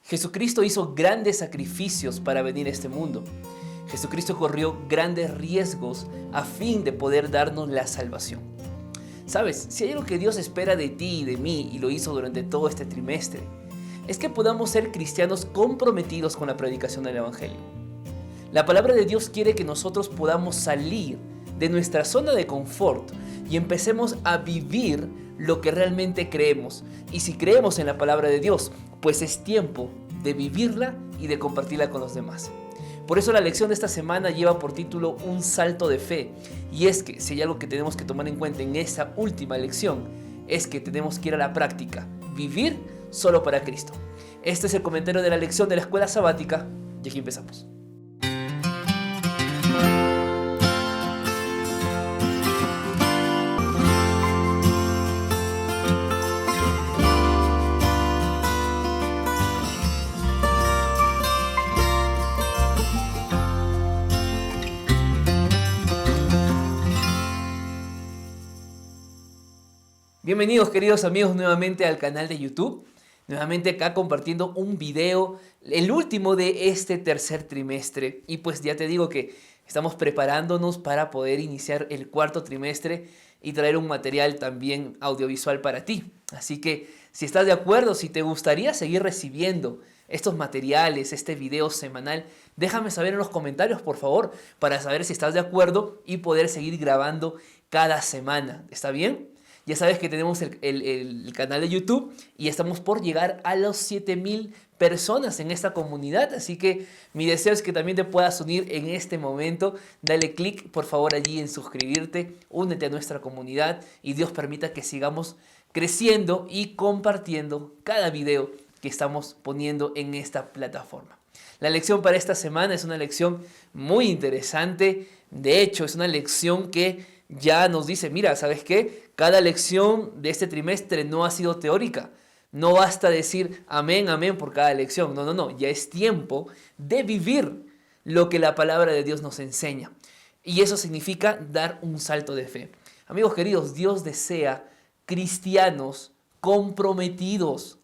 Jesucristo hizo grandes sacrificios para venir a este mundo. Jesucristo corrió grandes riesgos a fin de poder darnos la salvación. ¿Sabes? Si hay algo que Dios espera de ti y de mí, y lo hizo durante todo este trimestre, es que podamos ser cristianos comprometidos con la predicación del Evangelio. La palabra de Dios quiere que nosotros podamos salir de nuestra zona de confort y empecemos a vivir lo que realmente creemos. Y si creemos en la palabra de Dios, pues es tiempo de vivirla y de compartirla con los demás. Por eso la lección de esta semana lleva por título Un salto de fe. Y es que si hay algo que tenemos que tomar en cuenta en esta última lección, es que tenemos que ir a la práctica, vivir solo para Cristo. Este es el comentario de la lección de la escuela sabática y aquí empezamos. Bienvenidos queridos amigos nuevamente al canal de YouTube, nuevamente acá compartiendo un video, el último de este tercer trimestre. Y pues ya te digo que estamos preparándonos para poder iniciar el cuarto trimestre y traer un material también audiovisual para ti. Así que si estás de acuerdo, si te gustaría seguir recibiendo estos materiales, este video semanal, déjame saber en los comentarios por favor, para saber si estás de acuerdo y poder seguir grabando cada semana. ¿Está bien? Ya sabes que tenemos el canal de YouTube y estamos por llegar a los 7,000 personas en esta comunidad. Así que mi deseo es que también te puedas unir en este momento. Dale click por favor allí en suscribirte, únete a nuestra comunidad y Dios permita que sigamos creciendo y compartiendo cada video que estamos poniendo en esta plataforma. La lección para esta semana es una lección muy interesante. De hecho, es una lección que ya nos dice, mira, ¿sabes qué? Cada lección de este trimestre no ha sido teórica. No basta decir amén, amén por cada lección. No. Ya es tiempo de vivir lo que la palabra de Dios nos enseña. Y eso significa dar un salto de fe. Amigos queridos, Dios desea cristianos comprometidos.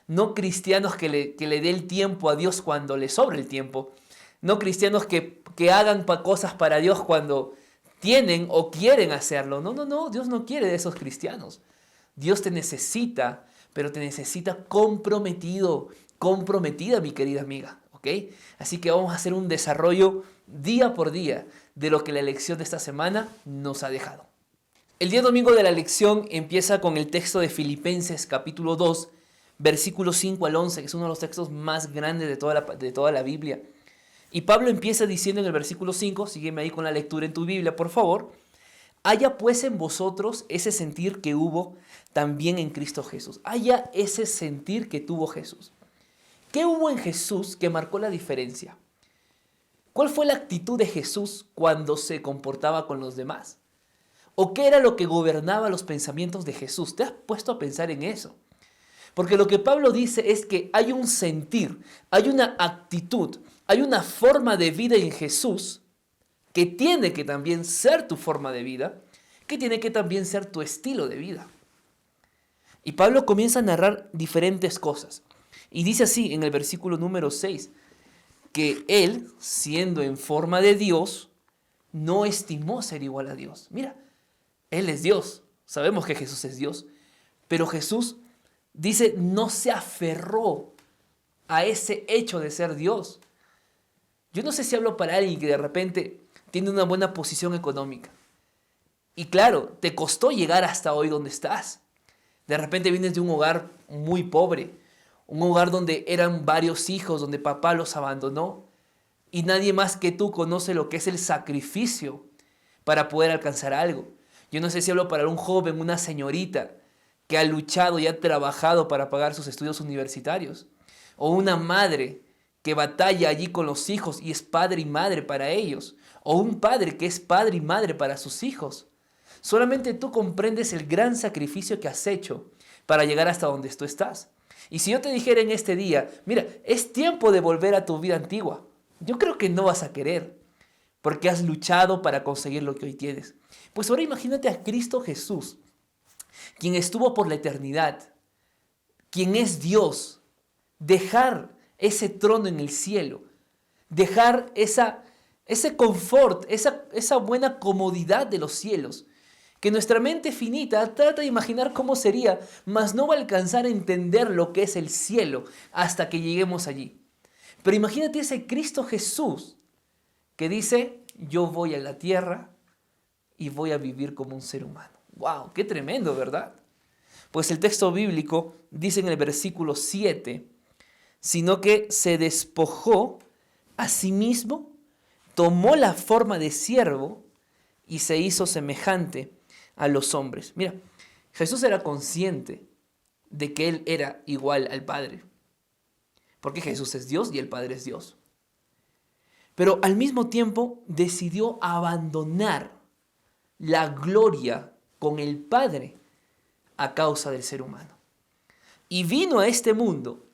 No cristianos que le dé el tiempo a Dios cuando le sobre el tiempo. No cristianos que hagan cosas para Dios cuando tienen o quieren hacerlo. No, Dios no quiere de esos cristianos. Dios te necesita, pero te necesita comprometido, comprometida, mi querida amiga, ¿ok? Así que vamos a hacer un desarrollo día por día de lo que la lección de esta semana nos ha dejado. El día domingo de la lección empieza con el texto de Filipenses capítulo 2, versículos 5 al 11, que es uno de los textos más grandes de toda la Biblia. Y Pablo empieza diciendo en el versículo 5, sígueme ahí con la lectura en tu Biblia, por favor. Haya pues en vosotros ese sentir que hubo también en Cristo Jesús. Haya ese sentir que tuvo Jesús. ¿Qué hubo en Jesús que marcó la diferencia? ¿Cuál fue la actitud de Jesús cuando se comportaba con los demás? ¿O qué era lo que gobernaba los pensamientos de Jesús? ¿Te has puesto a pensar en eso? Porque lo que Pablo dice es que hay un sentir, hay una actitud, hay una forma de vida en Jesús que tiene que también ser tu forma de vida, que tiene que también ser tu estilo de vida. Y Pablo comienza a narrar diferentes cosas. Y dice así en el versículo número 6, que él, siendo en forma de Dios, no estimó ser igual a Dios. Mira, él es Dios, sabemos que Jesús es Dios, pero Jesús dice, no se aferró a ese hecho de ser Dios. Yo no sé si hablo para alguien que de repente tiene una buena posición económica. Y claro, te costó llegar hasta hoy donde estás. De repente vienes de un hogar muy pobre, un hogar donde eran varios hijos, donde papá los abandonó. Y nadie más que tú conoce lo que es el sacrificio para poder alcanzar algo. Yo no sé si hablo para un joven, una señorita, que ha luchado y ha trabajado para pagar sus estudios universitarios. O una madre que batalla allí con los hijos y es padre y madre para ellos. O un padre que es padre y madre para sus hijos. Solamente tú comprendes el gran sacrificio que has hecho para llegar hasta donde tú estás. Y si yo te dijera en este día, mira, es tiempo de volver a tu vida antigua, yo creo que no vas a querer, porque has luchado para conseguir lo que hoy tienes. Pues ahora imagínate a Cristo Jesús, quien estuvo por la eternidad, quien es Dios, dejar ese trono en el cielo, dejar ese confort, esa buena comodidad de los cielos, que nuestra mente finita trata de imaginar cómo sería, mas no va a alcanzar a entender lo que es el cielo hasta que lleguemos allí. Pero imagínate ese Cristo Jesús que dice, yo voy a la tierra y voy a vivir como un ser humano. ¡Wow! ¡Qué tremendo!, ¿verdad? Pues el texto bíblico dice en el versículo 7, sino que se despojó a sí mismo, tomó la forma de siervo y se hizo semejante a los hombres. Mira, Jesús era consciente de que Él era igual al Padre, porque Jesús es Dios y el Padre es Dios. Pero al mismo tiempo decidió abandonar la gloria con el Padre a causa del ser humano. Y vino a este mundo,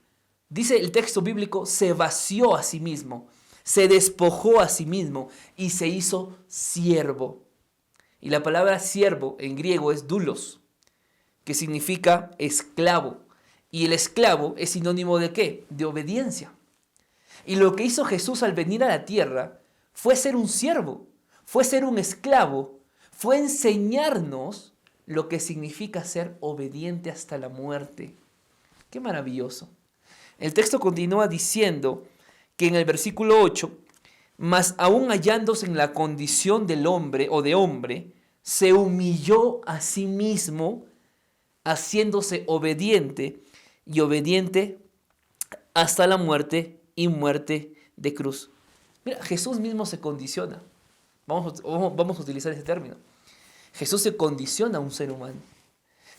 dice el texto bíblico, se vació a sí mismo, se despojó a sí mismo y se hizo siervo. Y la palabra siervo en griego es doulos, que significa esclavo. Y el esclavo es sinónimo ¿de qué? De obediencia. Y lo que hizo Jesús al venir a la tierra fue ser un siervo, fue ser un esclavo, fue enseñarnos lo que significa ser obediente hasta la muerte. ¡Qué maravilloso! El texto continúa diciendo que en el versículo 8, mas aún hallándose en la condición del hombre o de hombre, se humilló a sí mismo, haciéndose obediente y obediente hasta la muerte y muerte de cruz. Mira, Jesús mismo se condiciona. Vamos a utilizar ese término. Jesús se condiciona a un ser humano.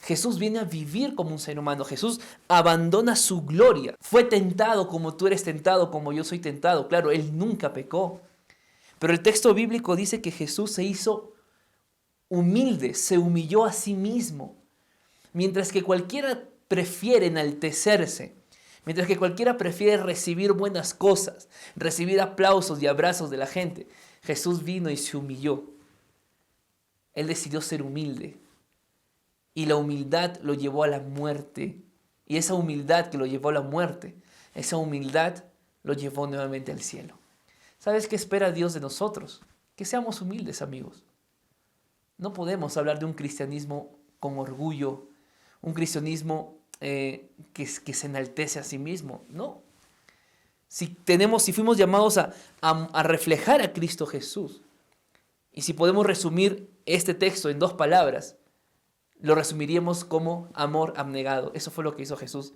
Jesús viene a vivir como un ser humano. Jesús abandona su gloria. Fue tentado como tú eres tentado, como yo soy tentado. Claro, Él nunca pecó. Pero el texto bíblico dice que Jesús se hizo humilde, se humilló a sí mismo. Mientras que cualquiera prefiere enaltecerse, mientras que cualquiera prefiere recibir buenas cosas, recibir aplausos y abrazos de la gente, Jesús vino y se humilló. Él decidió ser humilde. Y la humildad lo llevó a la muerte. Y esa humildad que lo llevó a la muerte, esa humildad lo llevó nuevamente al cielo. ¿Sabes qué espera Dios de nosotros? Que seamos humildes, amigos. No podemos hablar de un cristianismo con orgullo, un cristianismo que se enaltece a sí mismo. No. Si fuimos llamados a reflejar a Cristo Jesús, y si podemos resumir este texto en 2 palabras, lo resumiríamos como amor abnegado. Eso fue lo que hizo Jesús.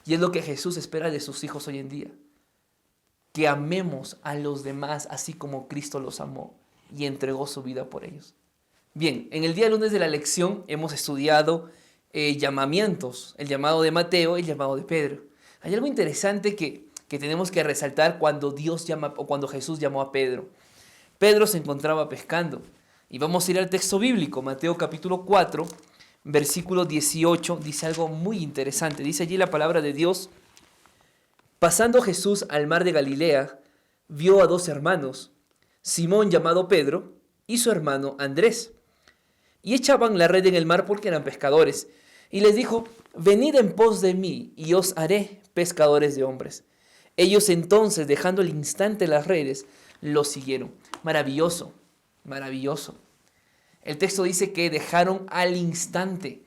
Y es lo que Jesús espera de sus hijos hoy en día. Que amemos a los demás así como Cristo los amó y entregó su vida por ellos. Bien, en el día lunes de la lección hemos estudiado llamamientos, el llamado de Mateo y el llamado de Pedro. Hay algo interesante que tenemos que resaltar cuando Dios llama o cuando Jesús llamó a Pedro. Pedro se encontraba pescando y vamos a ir al texto bíblico, Mateo capítulo 4, versículo 18, dice algo muy interesante. Dice allí la palabra de Dios: pasando Jesús al mar de Galilea, vio a 2 hermanos, Simón llamado Pedro y su hermano Andrés, y echaban la red en el mar porque eran pescadores. Y les dijo: venid en pos de mí, y os haré pescadores de hombres. Ellos entonces, dejando al instante las redes, lo siguieron. Maravilloso, maravilloso. El texto dice que dejaron al instante.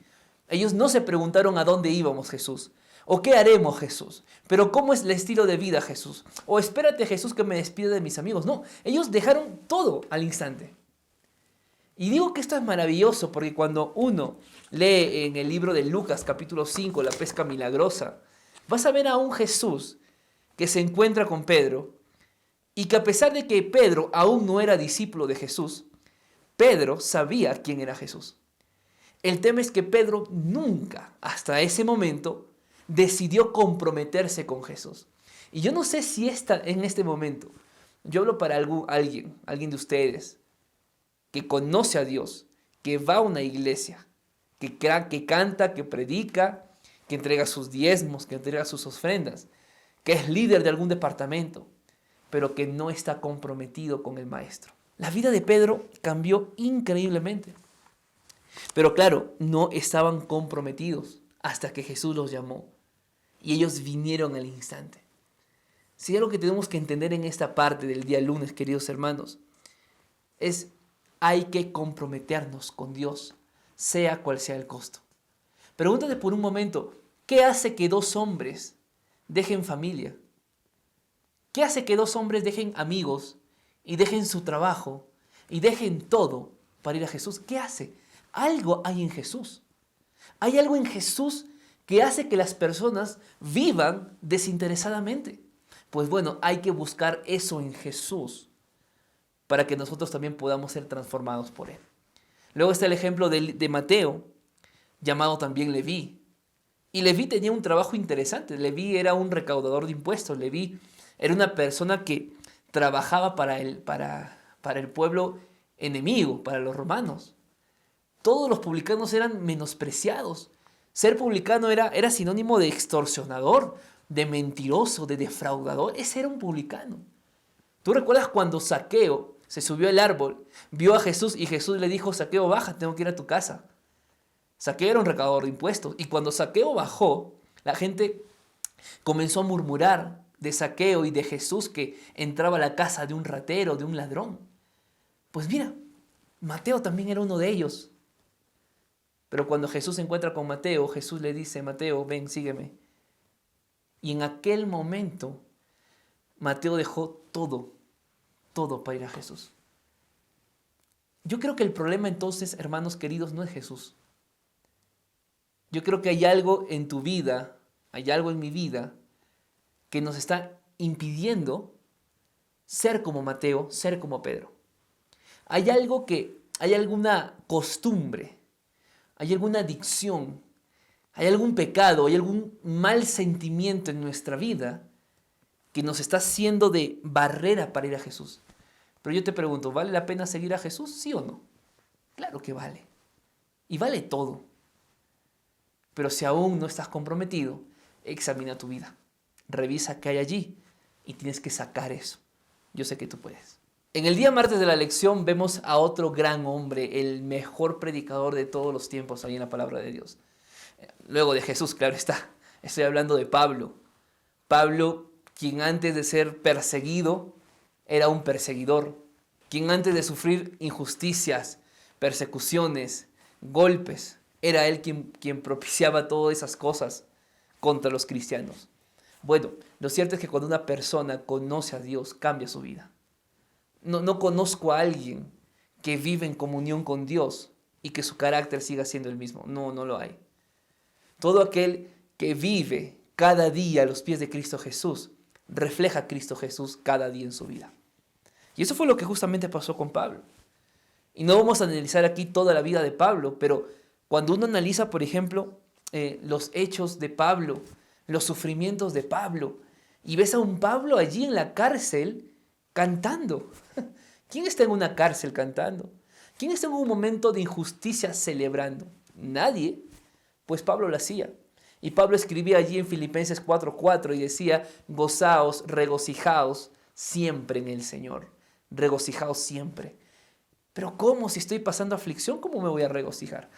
Ellos no se preguntaron a dónde íbamos, Jesús, o qué haremos, Jesús, pero cómo es el estilo de vida, Jesús, o espérate, Jesús, que me despida de mis amigos. No, ellos dejaron todo al instante. Y digo que esto es maravilloso porque cuando uno lee en el libro de Lucas capítulo 5, la pesca milagrosa, vas a ver a un Jesús que se encuentra con Pedro y que a pesar de que Pedro aún no era discípulo de Jesús, Pedro sabía quién era Jesús. El tema es que Pedro nunca, hasta ese momento, decidió comprometerse con Jesús. Y yo no sé si en este momento, yo hablo para alguien de ustedes, que conoce a Dios, que va a una iglesia, que canta, que predica, que entrega sus diezmos, que entrega sus ofrendas, que es líder de algún departamento, pero que no está comprometido con el Maestro. La vida de Pedro cambió increíblemente. Pero claro, no estaban comprometidos hasta que Jesús los llamó. Y ellos vinieron al instante. Si hay algo que tenemos que entender en esta parte del día lunes, queridos hermanos, es hay que comprometernos con Dios, sea cual sea el costo. Pregúntate por un momento, ¿qué hace que dos hombres dejen familia? ¿Qué hace que dos hombres dejen amigos y dejen su trabajo y dejen todo para ir a Jesús? ¿Qué hace? Algo hay en Jesús. Hay algo en Jesús que hace que las personas vivan desinteresadamente. Pues bueno, hay que buscar eso en Jesús para que nosotros también podamos ser transformados por Él. Luego está el ejemplo de Mateo, llamado también Leví. Y Leví tenía un trabajo interesante. Leví era un recaudador de impuestos. Leví era una persona que trabajaba para el pueblo enemigo, para los romanos. Todos los publicanos eran menospreciados. Ser publicano era sinónimo de extorsionador, de mentiroso, de defraudador. Ese era un publicano. ¿Tú recuerdas cuando Zaqueo se subió al árbol, vio a Jesús y Jesús le dijo: Zaqueo, baja, tengo que ir a tu casa? Zaqueo era un recaudador de impuestos. Y cuando Zaqueo bajó, la gente comenzó a murmurar de Zaqueo y de Jesús, que entraba a la casa de un ratero, de un ladrón. Pues mira, Mateo también era uno de ellos. Pero cuando Jesús se encuentra con Mateo, Jesús le dice: Mateo, ven, sígueme. Y en aquel momento, Mateo dejó todo para ir a Jesús. Yo creo que el problema entonces, hermanos queridos, no es Jesús. Yo creo que hay algo en tu vida, hay algo en mi vida, que nos está impidiendo ser como Mateo, ser como Pedro. Hay alguna costumbre, hay alguna adicción, hay algún pecado, hay algún mal sentimiento en nuestra vida que nos está haciendo de barrera para ir a Jesús. Pero yo te pregunto, ¿vale la pena seguir a Jesús? ¿Sí o no? Claro que vale. Y vale todo. Pero si aún no estás comprometido, examina tu vida. Revisa qué hay allí y tienes que sacar eso. Yo sé que tú puedes. En el día martes de la lección vemos a otro gran hombre, el mejor predicador de todos los tiempos ahí en la palabra de Dios. Luego de Jesús, claro está. Estoy hablando de Pablo. Pablo, quien antes de ser perseguido, era un perseguidor. Quien antes de sufrir injusticias, persecuciones, golpes, era él quien propiciaba todas esas cosas contra los cristianos. Bueno, lo cierto es que cuando una persona conoce a Dios, cambia su vida. No conozco a alguien que vive en comunión con Dios y que su carácter siga siendo el mismo. No lo hay. Todo aquel que vive cada día a los pies de Cristo Jesús, refleja a Cristo Jesús cada día en su vida. Y eso fue lo que justamente pasó con Pablo. Y no vamos a analizar aquí toda la vida de Pablo, pero cuando uno analiza, por ejemplo, los hechos de Pablo, los sufrimientos de Pablo, y ves a un Pablo allí en la cárcel cantando. ¿Quién está en una cárcel cantando? ¿Quién está en un momento de injusticia celebrando? Nadie. Pues Pablo lo hacía. Y Pablo escribía allí en Filipenses 4:4 y decía: gozaos, regocijaos siempre en el Señor. Regocijaos siempre. Pero ¿cómo? Si estoy pasando aflicción, ¿cómo me voy a regocijar?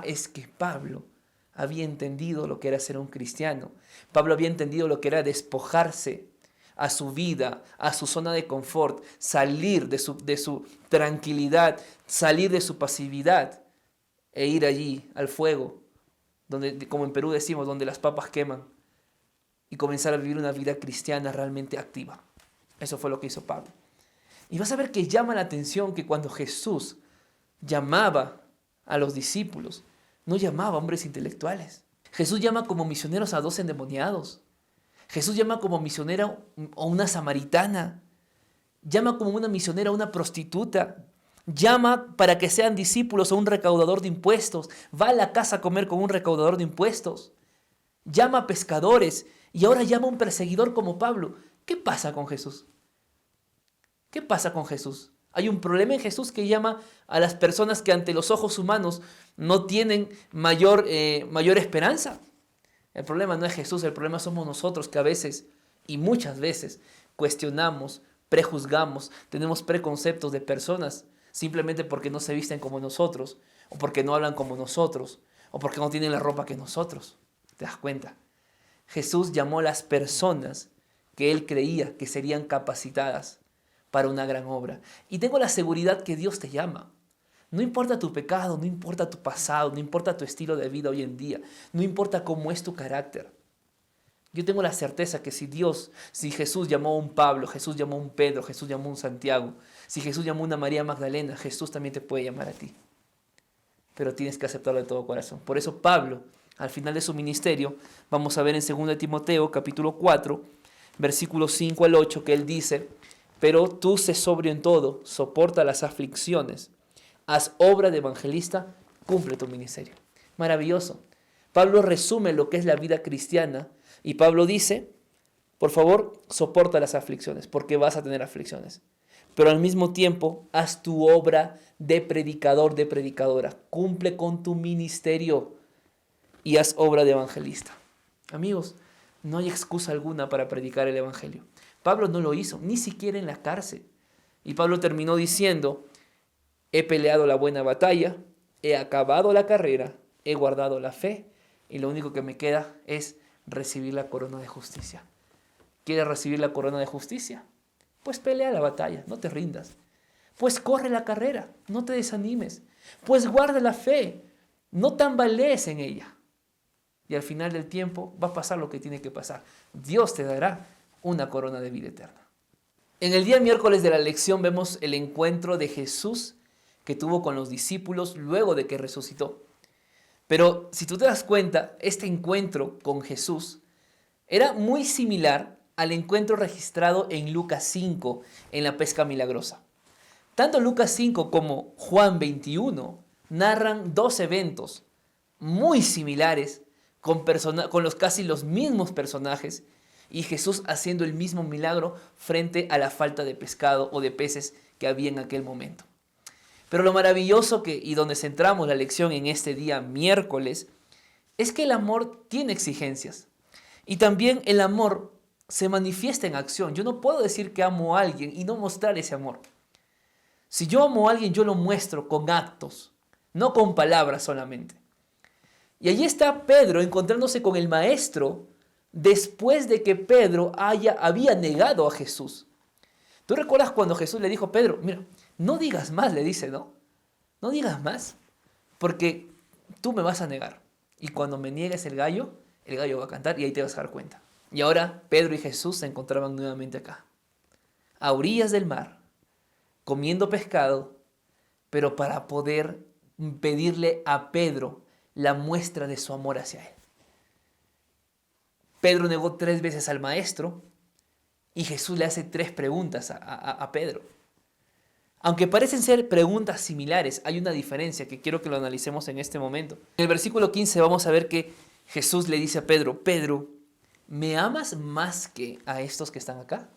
Es que Pablo había entendido lo que era ser un cristiano. Pablo había entendido lo que era despojarse a su vida, a su zona de confort, salir de su tranquilidad, salir de su pasividad e ir allí al fuego, donde, como en Perú decimos, donde las papas queman, y comenzar a vivir una vida cristiana realmente activa. Eso fue lo que hizo Pablo. Y vas a ver que llama la atención que cuando Jesús llamaba a los discípulos, no llamaba a hombres intelectuales. Jesús llama como misioneros a 2 endemoniados. Jesús llama como misionera a una samaritana. Llama como una misionera a una prostituta. Llama para que sean discípulos a un recaudador de impuestos. Va a la casa a comer con un recaudador de impuestos. Llama a pescadores y ahora llama a un perseguidor como Pablo. ¿Qué pasa con Jesús? ¿Qué pasa con Jesús? Hay un problema en Jesús que llama a las personas que ante los ojos humanos no tienen mayor esperanza. El problema no es Jesús, el problema somos nosotros que a veces y muchas veces cuestionamos, prejuzgamos, tenemos preconceptos de personas simplemente porque no se visten como nosotros, o porque no hablan como nosotros, o porque no tienen la ropa que nosotros. ¿Te das cuenta? Jesús llamó a las personas que él creía que serían capacitadas para una gran obra. Y tengo la seguridad que Dios te llama. No importa tu pecado, no importa tu pasado, no importa tu estilo de vida hoy en día, no importa cómo es tu carácter. Yo tengo la certeza que si Jesús llamó a un Pablo, Jesús llamó a un Pedro, Jesús llamó a un Santiago, si Jesús llamó a una María Magdalena, Jesús también te puede llamar a ti. Pero tienes que aceptarlo de todo corazón. Por eso Pablo, al final de su ministerio, vamos a ver en 2 Timoteo capítulo 4, versículos 5 al 8, que él dice: pero tú sé sobrio en todo, soporta las aflicciones, haz obra de evangelista, cumple tu ministerio. Maravilloso. Pablo resume lo que es la vida cristiana y Pablo dice: por favor, soporta las aflicciones, porque vas a tener aflicciones. Pero al mismo tiempo, haz tu obra de predicador, de predicadora. Cumple con tu ministerio y haz obra de evangelista. Amigos, no hay excusa alguna para predicar el evangelio. Pablo no lo hizo, ni siquiera en la cárcel. Y Pablo terminó diciendo: he peleado la buena batalla, he acabado la carrera, he guardado la fe, y lo único que me queda es recibir la corona de justicia. ¿Quieres recibir la corona de justicia? Pues pelea la batalla, no te rindas. Pues corre la carrera, no te desanimes. Pues guarda la fe, no tambalees en ella. Y al final del tiempo va a pasar lo que tiene que pasar. Dios te dará una corona de vida eterna. En el día miércoles de la lección vemos el encuentro de Jesús que tuvo con los discípulos luego de que resucitó. Pero si tú te das cuenta, este encuentro con Jesús era muy similar al encuentro registrado en Lucas 5 en la pesca milagrosa. Tanto Lucas 5 como Juan 21 narran dos eventos muy similares con casi los mismos personajes y Jesús haciendo el mismo milagro frente a la falta de pescado o de peces que había en aquel momento. Pero lo maravilloso y donde centramos la lección en este día miércoles es que el amor tiene exigencias y también el amor se manifiesta en acción. Yo no puedo decir que amo a alguien y no mostrar ese amor. Si yo amo a alguien, yo lo muestro con actos, no con palabras solamente. Y allí está Pedro encontrándose con el maestro después de que Pedro había negado a Jesús. ¿Tú recuerdas cuando Jesús le dijo a Pedro: mira, no digas más, le dice, ¿no? No digas más, porque tú me vas a negar. Y cuando me niegues el gallo va a cantar y ahí te vas a dar cuenta. Y ahora Pedro y Jesús se encontraban nuevamente acá, a orillas del mar, comiendo pescado, pero para poder pedirle a Pedro la muestra de su amor hacia él. Pedro negó 3 veces al maestro y Jesús le hace 3 preguntas a Pedro. Aunque parecen ser preguntas similares, hay una diferencia que quiero que lo analicemos en este momento. En el versículo 15 vamos a ver que Jesús le dice a Pedro: Pedro, ¿me amas más que a estos que están acá?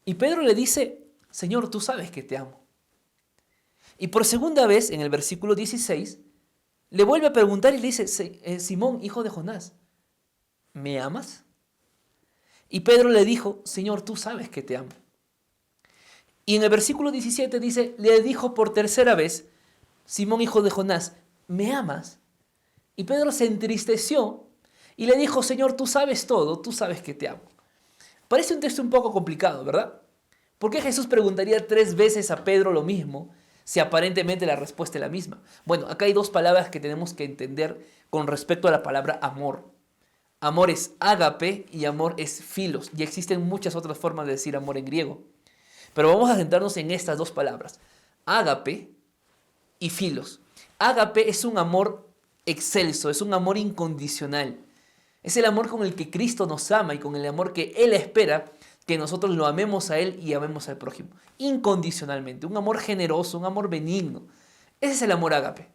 Y Pedro le dice: Señor, tú sabes que te amo. Y por segunda vez, en el versículo 16, le vuelve a preguntar y le dice: Simón, hijo de Jonás, ¿me amas? Y Pedro le dijo: Señor, tú sabes que te amo. Y en el versículo 17 dice, le dijo por tercera vez: Simón, hijo de Jonás, ¿me amas? Y Pedro se entristeció y le dijo: Señor, tú sabes todo, tú sabes que te amo. Parece un texto un poco complicado, ¿verdad? ¿Por qué Jesús preguntaría 3 veces a Pedro lo mismo si aparentemente la respuesta es la misma? Bueno, acá hay 2 palabras que tenemos que entender con respecto a la palabra amor. Amor es ágape y amor es filos. Y existen muchas otras formas de decir amor en griego. Pero vamos a centrarnos en estas 2 palabras, ágape y filos. Ágape es un amor excelso, es un amor incondicional. Es el amor con el que Cristo nos ama y con el amor que Él espera que nosotros lo amemos a Él y amemos al prójimo. Incondicionalmente, un amor generoso, un amor benigno. Ese es el amor ágape.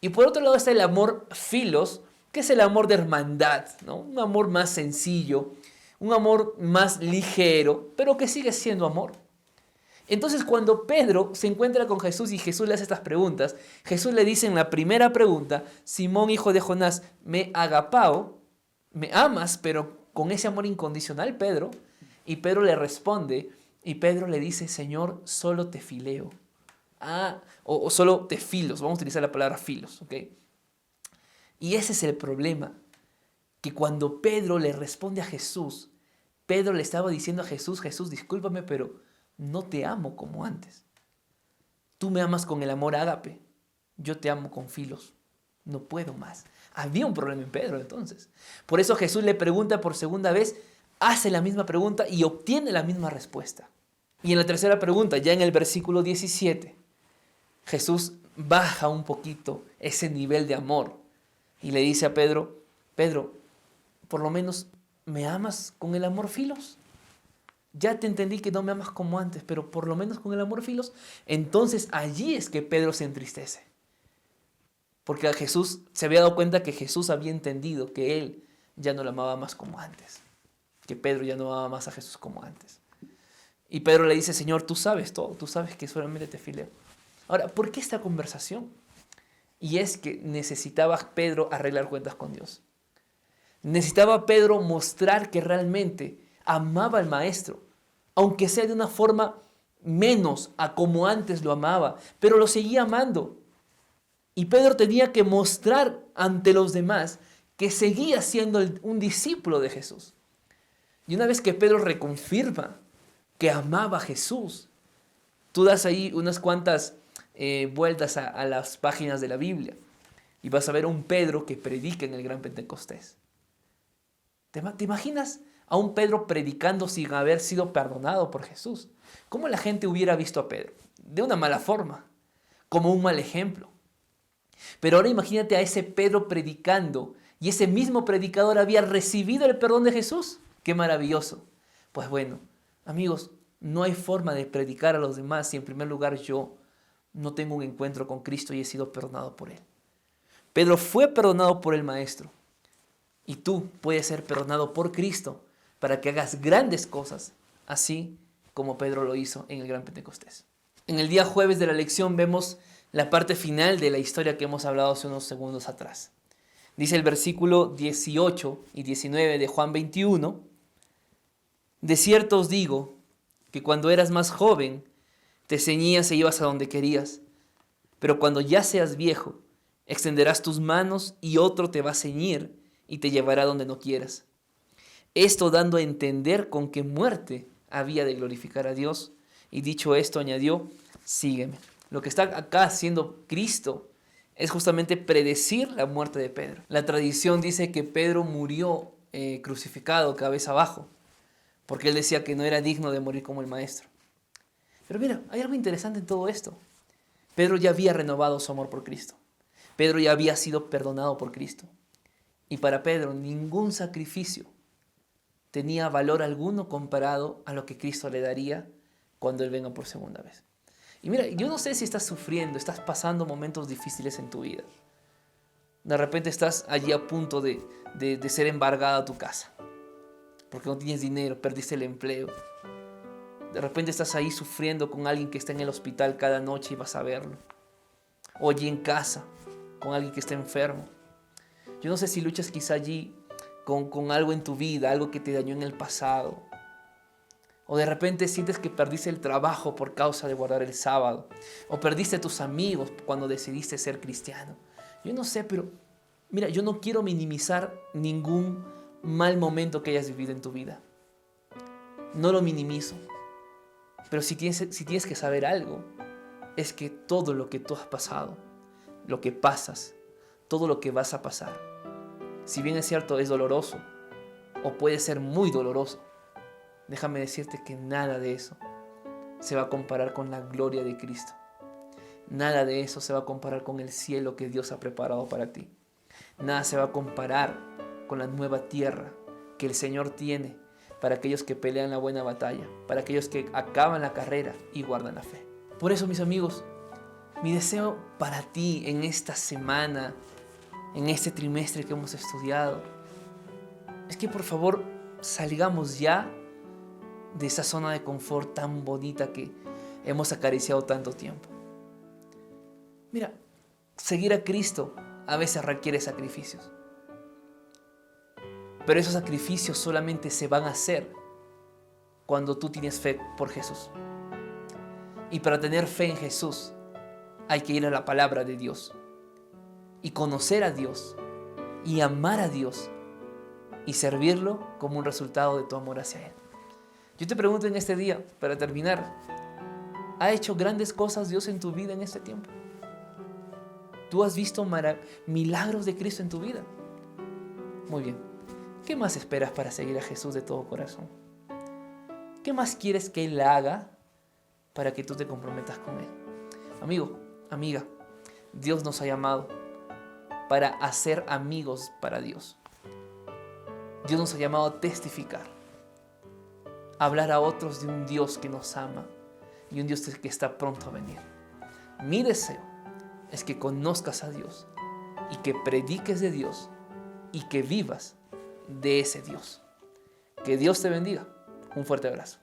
Y por otro lado está el amor filos, que es el amor de hermandad, ¿no? Un amor más sencillo, un amor más ligero, pero que sigue siendo amor. Entonces cuando Pedro se encuentra con Jesús y Jesús le hace estas preguntas, Jesús le dice en la primera pregunta: Simón, hijo de Jonás, ¿me agapao? ¿Me amas, pero con ese amor incondicional, Pedro? Y Pedro le responde y Pedro le dice: Señor, solo te fileo. O solo te filos, vamos a utilizar la palabra filos, ¿ok? Y ese es el problema, que cuando Pedro le responde a Jesús, Pedro le estaba diciendo a Jesús, Jesús, discúlpame, pero no te amo como antes. Tú me amas con el amor ágape, yo te amo con filos. No puedo más. Había un problema en Pedro entonces. Por eso Jesús le pregunta por segunda vez, hace la misma pregunta y obtiene la misma respuesta. Y en la tercera pregunta, ya en el versículo 17, Jesús baja un poquito ese nivel de amor y le dice a Pedro, Pedro, por lo menos ¿me amas con el amor filos? Ya te entendí que no me amas como antes, pero por lo menos con el amor filos. Entonces allí es que Pedro se entristece. Porque a Jesús se había dado cuenta que Jesús había entendido que él ya no lo amaba más como antes. Que Pedro ya no amaba más a Jesús como antes. Y Pedro le dice, Señor, tú sabes todo, tú sabes que solamente te fileo. Ahora, ¿por qué esta conversación? Y es que necesitaba Pedro arreglar cuentas con Dios. Necesitaba Pedro mostrar que realmente amaba al maestro, aunque sea de una forma menos a como antes lo amaba, pero lo seguía amando. Y Pedro tenía que mostrar ante los demás que seguía siendo un discípulo de Jesús. Y una vez que Pedro reconfirma que amaba a Jesús, tú das ahí unas cuantas vueltas a las páginas de la Biblia y vas a ver a un Pedro que predica en el Gran Pentecostés. ¿Te imaginas a un Pedro predicando sin haber sido perdonado por Jesús? ¿Cómo la gente hubiera visto a Pedro? De una mala forma, como un mal ejemplo. Pero ahora imagínate a ese Pedro predicando y ese mismo predicador había recibido el perdón de Jesús. ¡Qué maravilloso! Pues bueno, amigos, no hay forma de predicar a los demás si en primer lugar yo no tengo un encuentro con Cristo y he sido perdonado por Él. Pedro fue perdonado por el Maestro y tú puedes ser perdonado por Cristo para que hagas grandes cosas, así como Pedro lo hizo en el Gran Pentecostés. En el día jueves de la lección vemos la parte final de la historia que hemos hablado hace unos segundos atrás. Dice el versículo 18 y 19 de Juan 21, de cierto os digo que cuando eras más joven te ceñías e ibas a donde querías, pero cuando ya seas viejo extenderás tus manos y otro te va a ceñir y te llevará donde no quieras. Esto dando a entender con qué muerte había de glorificar a Dios. Y dicho esto añadió, sígueme. Lo que está acá haciendo Cristo es justamente predecir la muerte de Pedro. La tradición dice que Pedro murió crucificado cabeza abajo, porque él decía que no era digno de morir como el Maestro. Pero mira, hay algo interesante en todo esto. Pedro ya había renovado su amor por Cristo. Pedro ya había sido perdonado por Cristo. Y para Pedro ningún sacrificio tenía valor alguno comparado a lo que Cristo le daría cuando Él venga por segunda vez. Y mira, yo no sé si estás sufriendo, estás pasando momentos difíciles en tu vida. De repente estás allí a punto de ser embargada a tu casa, porque no tienes dinero, perdiste el empleo. De repente estás ahí sufriendo con alguien que está en el hospital cada noche y vas a verlo. O allí en casa, con alguien que está enfermo. Yo no sé si luchas quizá allí con algo en tu vida, algo que te dañó en el pasado. O de repente sientes que perdiste el trabajo por causa de guardar el sábado. O perdiste a tus amigos cuando decidiste ser cristiano. Yo no sé, pero mira, yo no quiero minimizar ningún mal momento que hayas vivido en tu vida. No lo minimizo. Pero si tienes que saber algo, es que todo lo que tú has pasado, lo que pasas, todo lo que vas a pasar, si bien es cierto es doloroso, o puede ser muy doloroso, déjame decirte que nada de eso se va a comparar con la gloria de Cristo. Nada de eso se va a comparar con el cielo que Dios ha preparado para ti. Nada se va a comparar con la nueva tierra que el Señor tiene para aquellos que pelean la buena batalla, para aquellos que acaban la carrera y guardan la fe. Por eso, mis amigos, mi deseo para ti en esta semana, en este trimestre que hemos estudiado, es que por favor salgamos ya de esa zona de confort tan bonita que hemos acariciado tanto tiempo. Mira, seguir a Cristo a veces requiere sacrificios. Pero esos sacrificios solamente se van a hacer cuando tú tienes fe por Jesús. Y para tener fe en Jesús hay que ir a la palabra de Dios y conocer a Dios y amar a Dios y servirlo como un resultado de tu amor hacia Él. Yo te pregunto en este día, para terminar, ¿ha hecho grandes cosas Dios en tu vida en este tiempo? ¿Tú has visto milagros de Cristo en tu vida? Muy bien. ¿Qué más esperas para seguir a Jesús de todo corazón? ¿Qué más quieres que Él haga para que tú te comprometas con Él? Amigo, amiga, Dios nos ha llamado para hacer amigos para Dios. Dios nos ha llamado a testificar, a hablar a otros de un Dios que nos ama y un Dios que está pronto a venir. Mi deseo es que conozcas a Dios y que prediques de Dios y que vivas de ese Dios. Que Dios te bendiga. Un fuerte abrazo.